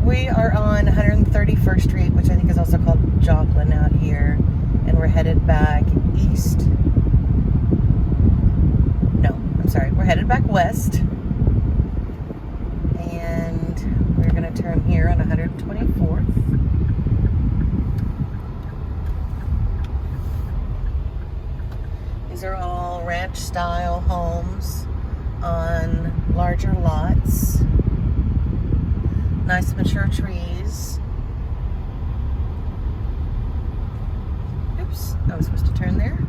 We are on 131st Street, which I think is also called Joplin out here, and we're headed back east. No, I'm sorry, we're headed back west, and we're going to turn here on 124th. These are all ranch-style homes on larger lots. Nice mature trees. Oops, I was supposed to turn there.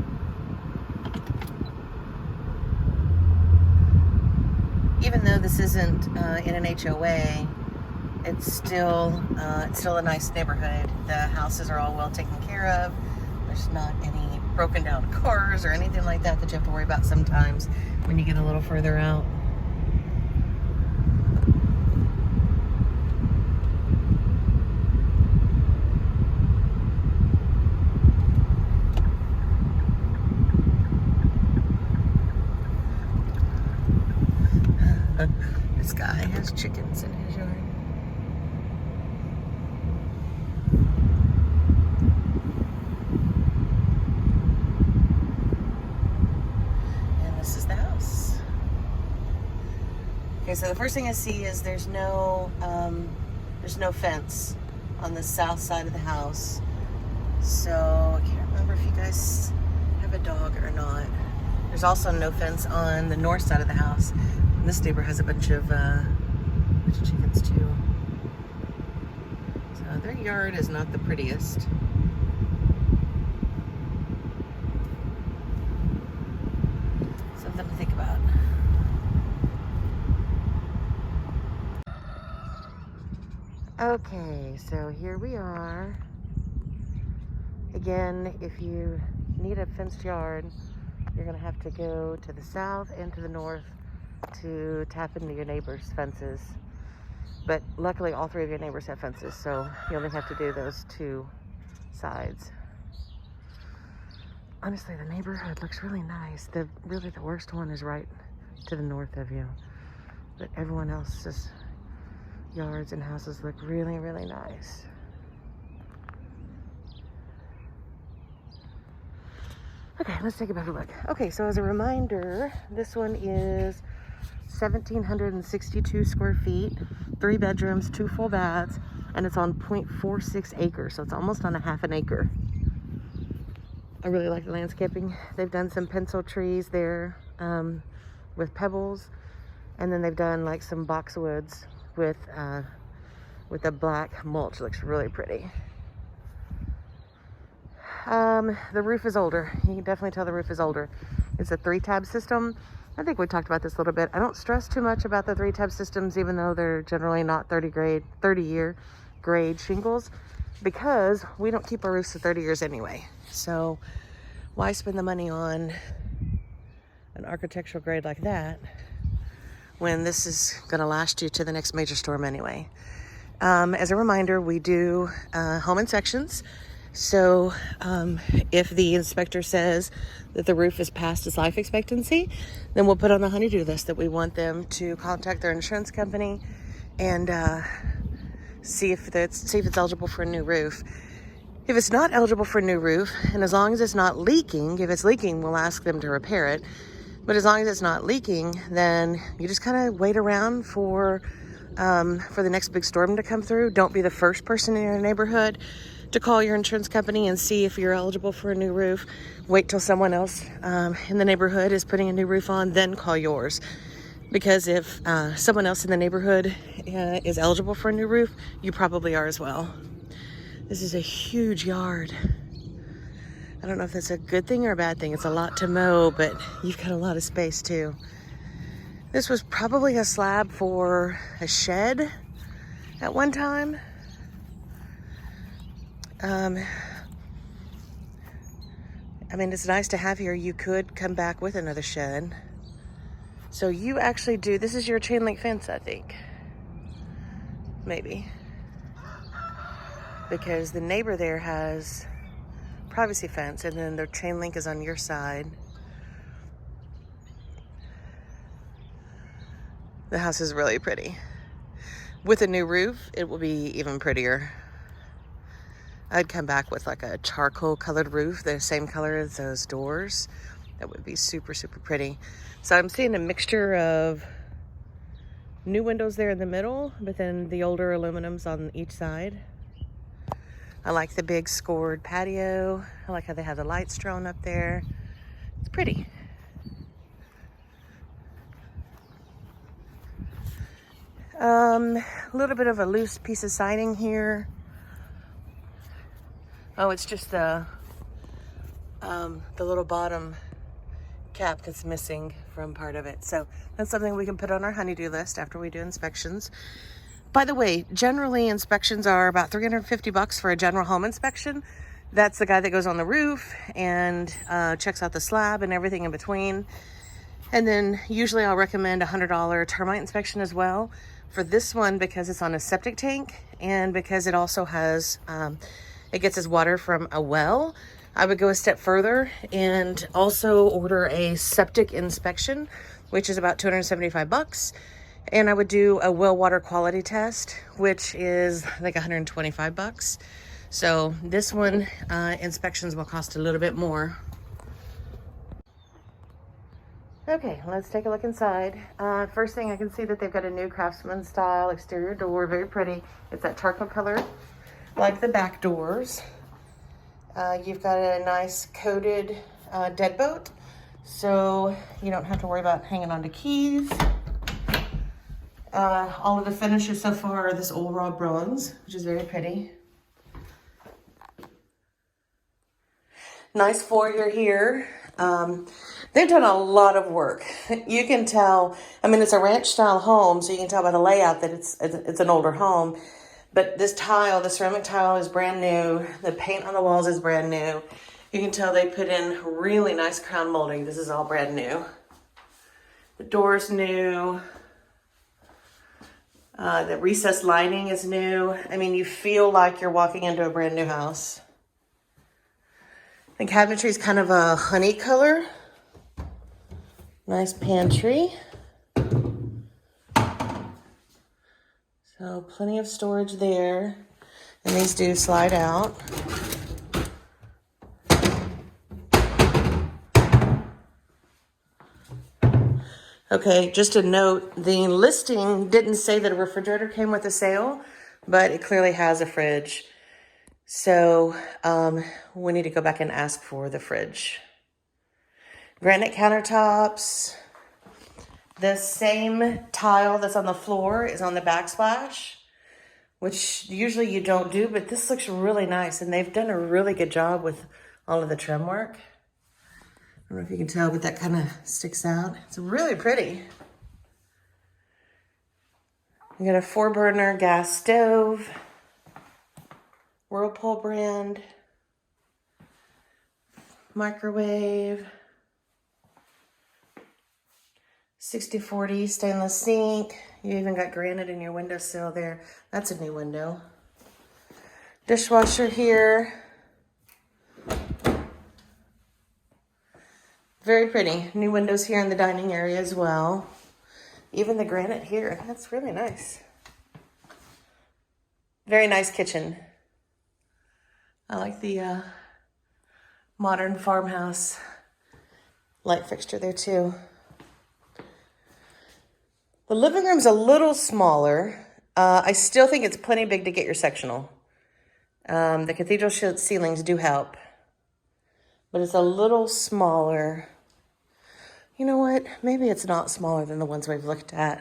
Even though this isn't in an HOA, it's still a nice neighborhood. The houses are all well taken care of. There's not any broken down cars or anything like that that you have to worry about sometimes when you get a little further out. This guy has chickens in his yard. And this is the house. Okay, so the first thing I see is there's no fence on the south side of the house. So I can't remember if you guys have a dog or not. There's also no fence on the north side of the house. And this neighbor has a bunch of chickens too. So their yard is not the prettiest. Something to think about. Okay, so here we are. Again, if you need a fenced yard, you're gonna have to go to the south and to the north to tap into your neighbor's fences. But luckily all three of your neighbors have fences, so you only have to do those two sides. Honestly, the neighborhood looks really nice. The worst one is right to the north of you. But everyone else's yards and houses look really, really nice. Okay, let's take a better look. Okay, so as a reminder, this one is 1,762 square feet, 3 bedrooms, 2 full baths, and it's on 0.46 acres, so it's almost on a half an acre. I really like the landscaping. They've done some pencil trees there with pebbles, and then they've done like some boxwoods with a black mulch. It looks really pretty. The roof is older. You can definitely tell the roof is older. It's a 3-tab system. I think we talked about this a little bit. I don't stress too much about the 3-tab systems, even though they're generally not 30-year grade shingles, because we don't keep our roofs to 30 years anyway. So why spend the money on an architectural grade like that when this is going to last you to the next major storm anyway? As a reminder, we do home inspections. So if the inspector says that the roof is past its life expectancy, then we'll put on the honey-do list that we want them to contact their insurance company and see if it's eligible for a new roof. If it's not eligible for a new roof, and as long as it's not leaking, if it's leaking, we'll ask them to repair it. But as long as it's not leaking, then you just kind of wait around for the next big storm to come through. Don't be the first person in your neighborhood to call your insurance company and see if you're eligible for a new roof. Wait till someone else in the neighborhood is putting a new roof on, then call yours. Because if someone else in the neighborhood is eligible for a new roof, you probably are as well. This is a huge yard. I don't know if that's a good thing or a bad thing. It's a lot to mow, but you've got a lot of space too. This was probably a slab for a shed at one time. I mean, it's nice to have here. You could come back with another shed. So you actually do, this is your chain link fence, I think. Maybe. Because the neighbor there has privacy fence, and then their chain link is on your side. The house is really pretty. With a new roof, it will be even prettier. I'd come back with like a charcoal colored roof, the same color as those doors. That would be super, super pretty. So I'm seeing a mixture of new windows there in the middle, but then the older aluminums on each side. I like the big scored patio. I like how they have the lights drawn up there. It's pretty. A little bit of a loose piece of siding here. Oh, it's just the little bottom cap that's missing from part of it. So that's something we can put on our honey-do list after we do inspections. By the way, generally inspections are about $350 for a general home inspection. That's the guy that goes on the roof and checks out the slab and everything in between. And then usually I'll recommend a $100 termite inspection as well for this one, because it's on a septic tank and because it also has, it gets its water from a well. I would go a step further and also order a septic inspection, which is about $275. And I would do a well water quality test, which is like $125. So this one, inspections will cost a little bit more. Okay, let's take a look inside. First thing, I can see that they've got a new Craftsman style exterior door, very pretty. It's that charcoal color, like the back doors. You've got a nice coated deadbolt, so you don't have to worry about hanging on to keys. All of the finishes so far are this old raw bronze, which is very pretty. Nice foyer here. They've done a lot of work. You can tell, I mean, it's a ranch style home, so you can tell by the layout that it's an older home. But this tile, the ceramic tile is brand new. The paint on the walls is brand new. You can tell they put in really nice crown molding. This is all brand new. The door's new. The recessed lining is new. I mean, you feel like you're walking into a brand new house. The cabinetry is kind of a honey color. Nice pantry. So plenty of storage there. And these do slide out. Okay, just a note, the listing didn't say that a refrigerator came with a sale, but it clearly has a fridge. So we need to go back and ask for the fridge. Granite countertops. The same tile that's on the floor is on the backsplash, which usually you don't do, but this looks really nice. And they've done a really good job with all of the trim work. I don't know if you can tell, but that kind of sticks out. It's really pretty. You got a 4-burner gas stove. Whirlpool brand. Microwave. 60/40 stainless sink. You even got granite in your windowsill there. That's a new window. Dishwasher here. Very pretty. New windows here in the dining area as well. Even the granite here. That's really nice. Very nice kitchen. I like the modern farmhouse light fixture there too. The living room's a little smaller. I still think it's plenty big to get your sectional. The cathedral ceilings do help, but it's a little smaller. You know what? Maybe it's not smaller than the ones we've looked at.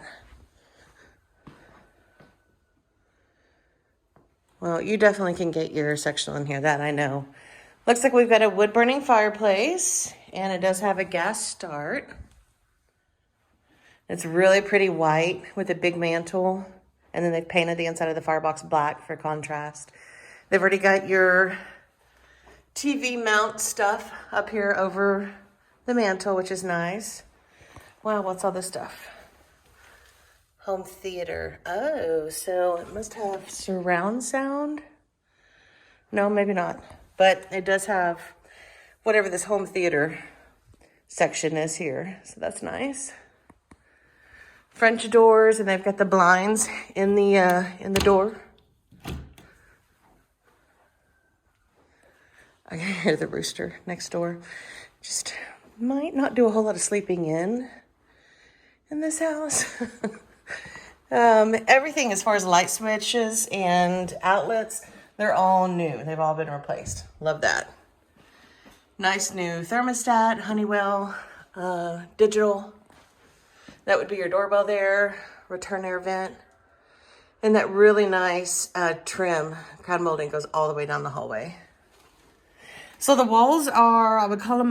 Well, you definitely can get your sectional in here, that I know. Looks like we've got a wood-burning fireplace, and it does have a gas start. It's really pretty white with a big mantle, and then they've painted the inside of the firebox black for contrast. They've already got your TV mount stuff up here over the mantle, which is nice. Wow, what's all this stuff? Home theater. Oh, so it must have surround sound? No, maybe not. But it does have whatever this home theater section is here. So that's nice. French doors, and they've got the blinds in the door. I can hear the rooster next door. Just might not do a whole lot of sleeping in this house. Everything as far as light switches and outlets, they're all new. They've all been replaced. Love that. Nice new thermostat, Honeywell, digital. That would be your doorbell there, return air vent. And that really nice trim, crown molding goes all the way down the hallway. So the walls are, I would call them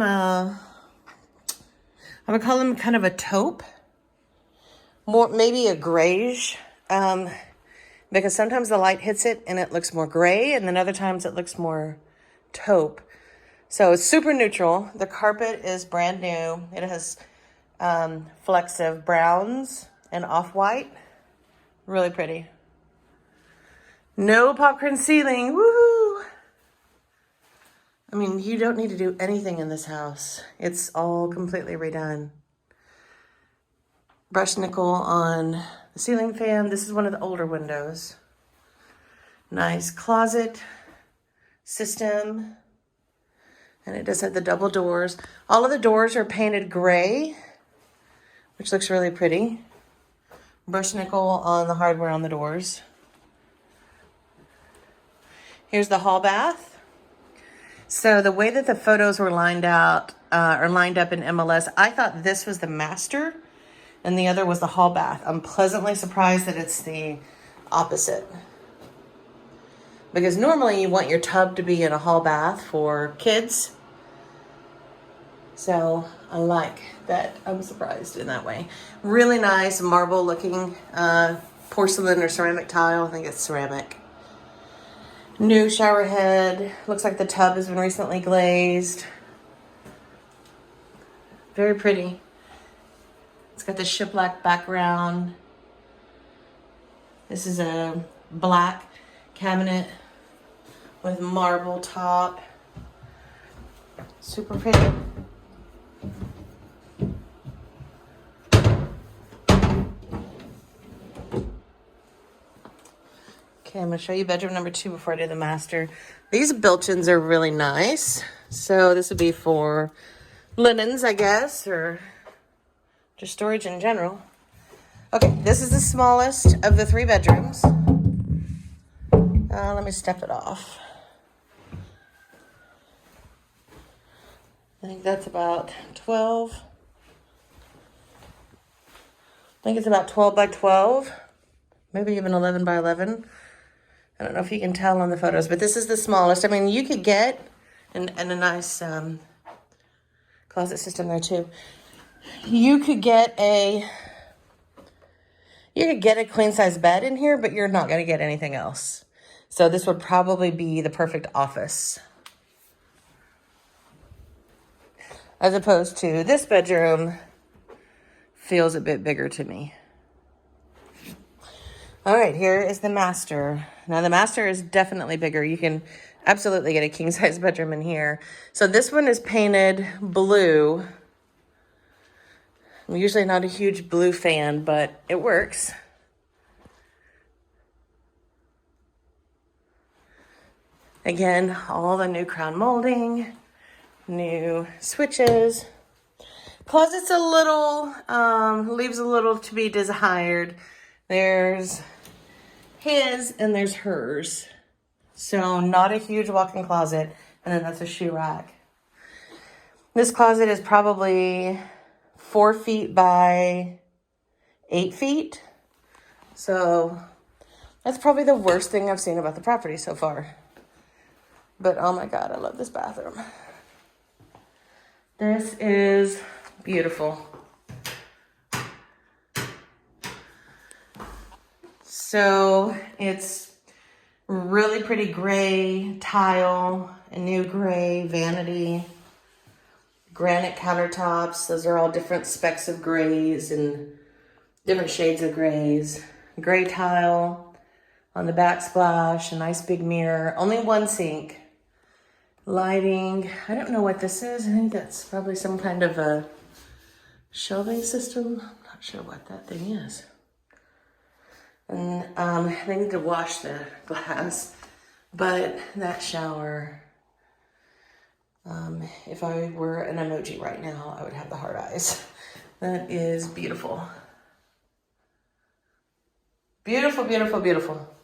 kind of a taupe. More, maybe a grayish, because sometimes the light hits it and it looks more gray, and then other times it looks more taupe. So it's super neutral. The carpet is brand new. It has flecks of browns and off-white. Really pretty. No popcorn ceiling. Woohoo! I mean, you don't need to do anything in this house. It's all completely redone. Brushed nickel on the ceiling fan. This is one of the older windows. Nice closet system. And it does have the double doors. All of the doors are painted gray, which looks really pretty. Brushed nickel on the hardware on the doors. Here's the hall bath. So the way that the photos were lined out, or lined up in MLS, I thought this was the master and the other was the hall bath. I'm pleasantly surprised that it's the opposite. Because normally you want your tub to be in a hall bath for kids. So I like that. I'm surprised in that way. Really nice marble looking porcelain or ceramic tile. I think it's ceramic. New shower head. Looks like the tub has been recently glazed. Very pretty. It's got the shiplap background. This is a black cabinet with marble top. Super pretty. Okay, I'm going to show you bedroom number 2 before I do the master. These built-ins are really nice. So this would be for linens, I guess, or just storage in general. Okay, this is the smallest of the 3 bedrooms. Let me step it off. I think that's about 12. I think it's about 12 by 12, maybe even 11 by 11. I don't know if you can tell on the photos, but this is the smallest. I mean, you could get, and a nice closet system there too. You could get a queen size bed in here, but you're not going to get anything else. So this would probably be the perfect office. As opposed to this bedroom feels a bit bigger to me. All right, here is the master. Now the master is definitely bigger. You can absolutely get a king size bedroom in here. So this one is painted blue. I'm usually not a huge blue fan, but it works. Again, all the new crown molding, new switches. Closet's a little, leaves a little to be desired. There's his and there's hers. So not a huge walk-in closet. And then that's a shoe rack. This closet is probably 4 feet by 8 feet. So that's probably the worst thing I've seen about the property so far. But oh my God, I love this bathroom. This is beautiful. So it's really pretty gray tile, a new gray vanity, granite countertops. Those are all different specks of grays and different shades of grays. Gray tile on the backsplash, a nice big mirror, only 1 sink. Lighting, I don't know what this is. I think that's probably some kind of a shelving system. I'm Not sure what that thing is. And they need to wash the glass, but that shower, if I were an emoji right now, I would have the heart eyes. That is beautiful. Beautiful, beautiful, beautiful.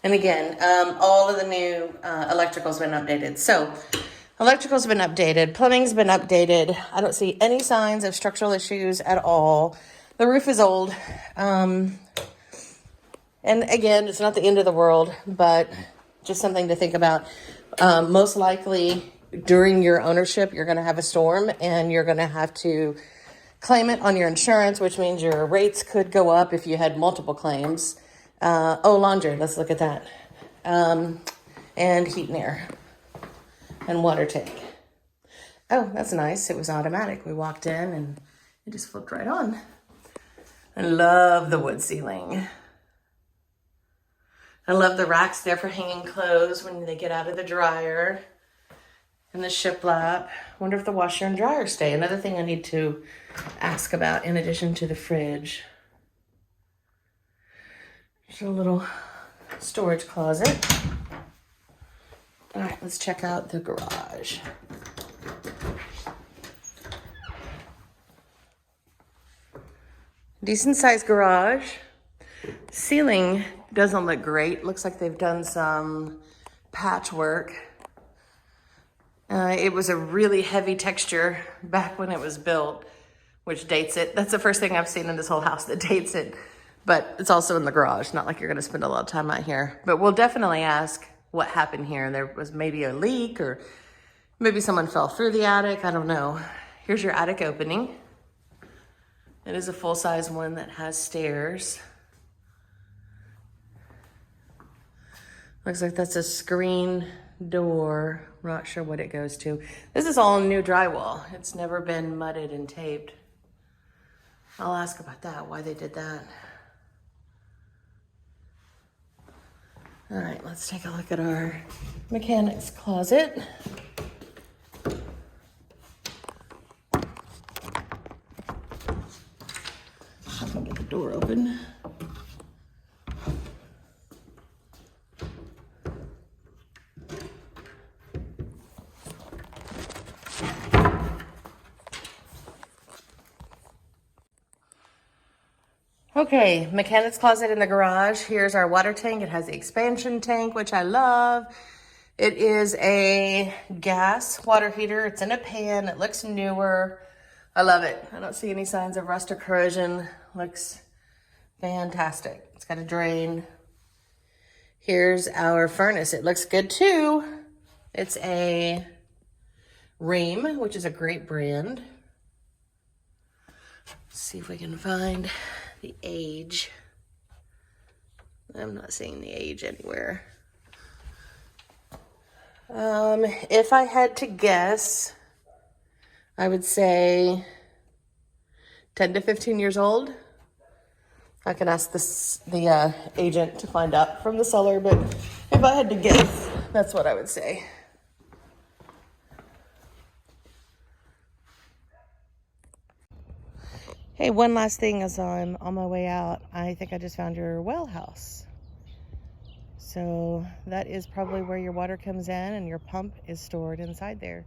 And again, all of the new electrical's been updated. So electrical's been updated, plumbing's been updated. I don't see any signs of structural issues at all. The roof is old. And again, it's not the end of the world, but just something to think about. Most likely during your ownership, you're going to have a storm and you're going to have to claim it on your insurance, which means your rates could go up if you had multiple claims. Laundry, let's look at that. And heat and air and water tank. Oh, that's nice. It was automatic. We walked in and it just flipped right on. I love the wood ceiling. I love the racks there for hanging clothes when they get out of the dryer. And the shiplap. Wonder if the washer and dryer stay. Another thing I need to ask about in addition to the fridge. There's a little storage closet. All right, let's check out the garage. Decent sized garage. Ceiling doesn't look great. Looks like they've done some patchwork. It was a really heavy texture back when it was built, which dates it. That's the first thing I've seen in this whole house that dates it. But it's also in the garage. Not like you're going to spend a lot of time out here. But we'll definitely ask what happened here. There was maybe a leak or maybe someone fell through the attic. I don't know. Here's your attic opening. It is a full-size one that has stairs. Looks like that's a screen door. Not sure what it goes to. This is all new drywall. It's never been mudded and taped. I'll ask about that, why they did that. All right, let's take a look at our mechanic's closet. I can get the door open. Okay, mechanic's closet in the garage. Here's our water tank. It has the expansion tank, which I love. It is a gas water heater. It's in a pan. It looks newer. I love it. I don't see any signs of rust or corrosion. Looks fantastic. It's got a drain. Here's our furnace. It looks good too. It's a Rheem, which is a great brand. Let's see if we can find the age. I'm not seeing the age anywhere. If I had to guess, I would say 10 to 15 years old. I can ask the agent to find out from the seller, but if I had to guess, that's what I would say. Hey, one last thing as I'm on my way out. I think I just found your well house. So that is probably where your water comes in and your pump is stored inside there.